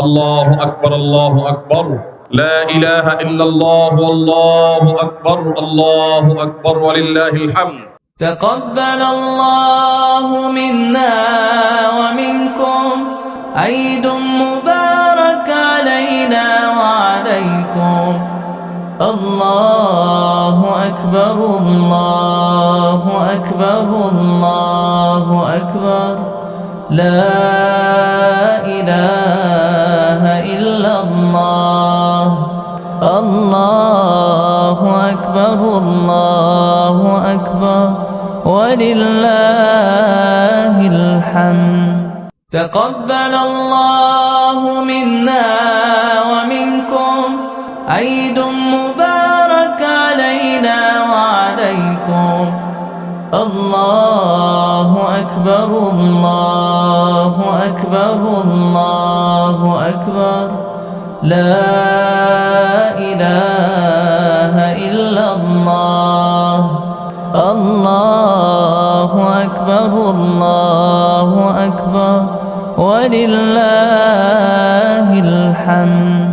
আল্লাহু আকবার, আল্লাহু আকবার, লা ইলাহা ইল্লাল্লাহ, আল্লাহু আকবার, আল্লাহু আকবার, ওয়ালিল্লাহিল হামদ। تقبل الله منا ومنكم عيد مبارك علينا وعليكم. الله أكبر، الله أكبر، الله أكبر، لا إله إلا الله. الله أكبر، الله أكبر، ولله الحمد. تقبل الله منا ومنكم عيد مبارك علينا وعليكم. الله أكبر، الله أكبر، الله أكبر، لا إله إلا الله. الله أكبر، الله أكبر، ولله الحمد.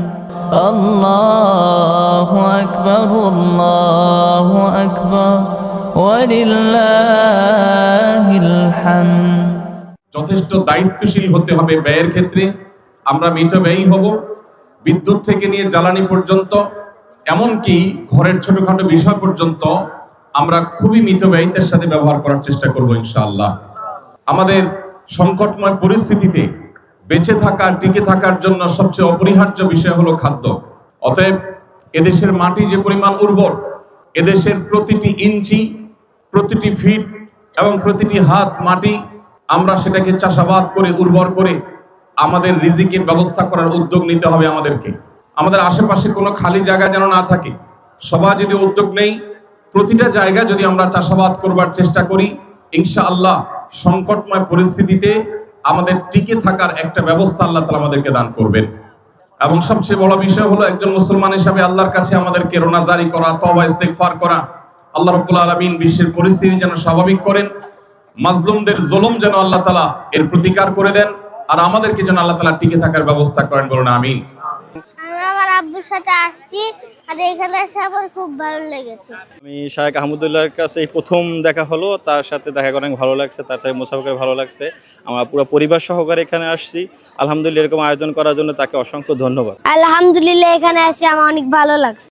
الله أكبر، الله أكبر، ولله الحمد. যথেষ্ট দায়িত্বশীল হতে হবে ব্যয়ের ক্ষেত্রে। আমরা মিতব্যয়ী হব, বিদ্যুৎ থেকে নিয়ে জ্বালানি পর্যন্ত, এমনকি ঘরের ছোটখাটো বিষয় পর্যন্ত আমরা খুবই মিতব্যয়িতার সাথে ব্যবহার করার চেষ্টা করব ইনশাআল্লাহ। আমাদের সংকটময় পরিস্থিতিতে বেঁচে থাকা, টিকে থাকার জন্য সবচেয়ে অপরিহার্য বিষয় হলো খাদ্য। অতএব এদেশের মাটি যে পরিমাণ উর্বর, এদেশের প্রতিটি ইঞ্চি, প্রতিটি ফিট এবং প্রতিটি হাত মাটি, আমরা সেটাকে চাষাবাদ করে উর্বর করে আমাদের রিজিকের ব্যবস্থা করার উদ্যোগ নিতে হবে আমাদেরকে। আমাদের আশেপাশে কোনো খালি জায়গা যেন না থাকে। সবাই যদি উদ্যোগ নেই, প্রতিটা জায়গা যদি আমরা চাষাবাদ করবার চেষ্টা করি, ইনশাআল্লাহ সংকটময় পরিস্থিতিতে আমাদের টিকে থাকার একটা ব্যবস্থা আল্লাহ তাআলা আমাদেরকে দান করবেন। এবং সবচেয়ে বড় বিষয় হলো একজন মুসলমান হিসাবে আল্লাহর কাছে আমাদেরকে রোনাজারি করা, তওবা ইস্তেগফার করা। আল্লাহ রাব্বুল আলামিন বিশ্বের পরিস্থিতি যেন স্বাভাবিক করেন, মাজলুমদের জুলুম যেন আল্লাহ তাআলা এর প্রতিকার করে দেন, আর আমাদেরকে যেন আল্লাহ তাআলা টিকে থাকার ব্যবস্থা করেন, বলুন আমিন। আমি আমার আব্বুর সাথে আসছি, আর এখানে এসে আমার খুব ভালো লেগেছে। আমি শায়েখ আহমদুল্লাহর কাছে এই প্রথম দেখা হলো, তার সাথে দেখা করে অনেক ভালো লাগছে, তার সাথে মুসাফা ভালো লাগছে। আমরা পুরো পরিবার সহকারে এখানে আসছি। আলহামদুলিল্লাহ, এরকম আয়োজন করার জন্য তাকে অসংখ্য ধন্যবাদ। আলহামদুলিল্লাহ, এখানে এসে আমার অনেক ভালো লাগছে।